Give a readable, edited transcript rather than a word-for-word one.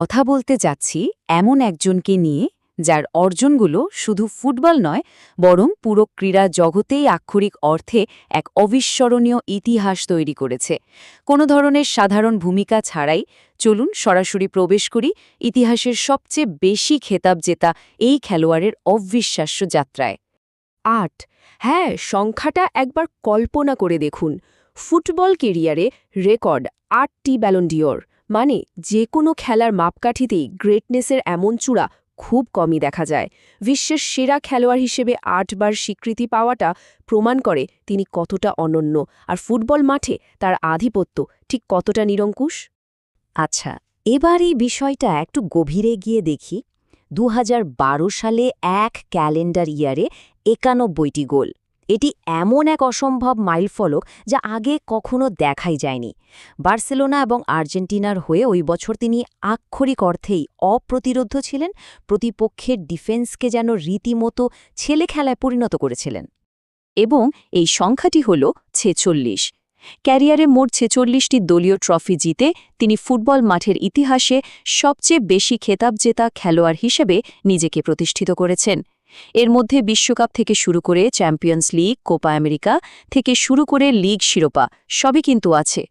কথা বলতে যাচ্ছি এমন একজনকে নিয়ে যার অর্জনগুলো শুধু ফুটবল নয় বরং পুরো ক্রীড়া জগতেই আক্ষরিক অর্থে এক অবিস্মরণীয় ইতিহাস তৈরি করেছে। কোনো ধরনের সাধারণ ভূমিকা ছাড়াই চলুন সরাসরি প্রবেশ করি ইতিহাসের সবচেয়ে বেশি খেতাব জেতা এই খেলোয়াড়ের অবিশ্বাস্য যাত্রায়। ৮। হ্যাঁ, সংখ্যাটা একবার কল্পনা করে দেখুন। ফুটবল কেরিয়ারে রেকর্ড ৮টি ব্যালন ডিওর, মানে যে কোনো খেলার মাপকাঠিতেই গ্রেটনেসের এমন চূড়া খুব কমই দেখা যায়। বিশ্বের সেরা খেলোয়াড় হিসেবে ৮বার স্বীকৃতি পাওয়াটা প্রমাণ করে তিনি কতটা অনন্য, আর ফুটবল মাঠে তার আধিপত্য ঠিক কতটা নিরঙ্কুশ। আচ্ছা, এবার এই বিষয়টা একটু গভীরে গিয়ে দেখি। ২০১২ সালে এক ক্যালেন্ডার ইয়ারে ৯১টি গোল। এটি এমন এক অসম্ভব মাইলফলক যা আগে কখনো দেখাই যায়নি। বার্সেলোনা এবং আর্জেন্টিনার হয়ে ওই বছর তিনি আক্ষরিক অর্থেই অপ্রতিরোধ্য ছিলেন, প্রতিপক্ষের ডিফেন্সকে যেন রীতিমতো ছেলে খেলায় পরিণত করেছিলেন। এবং এই সংখ্যাটি হল ৪৬। ক্যারিয়ারে মোট ৪৬টি দলীয় ট্রফি জিতে তিনি ফুটবল মাঠের ইতিহাসে সবচেয়ে বেশি খেতাব জেতা খেলোয়াড় হিসেবে নিজেকে প্রতিষ্ঠিত করেছেন। এর মধ্যে বিশ্বকাপ থেকে শুরু করে চ্যাম্পিয়ন্স লিগ, কোপা আমেরিকা থেকে শুরু করে লিগ শিরোপা সবই কিন্তু আছে।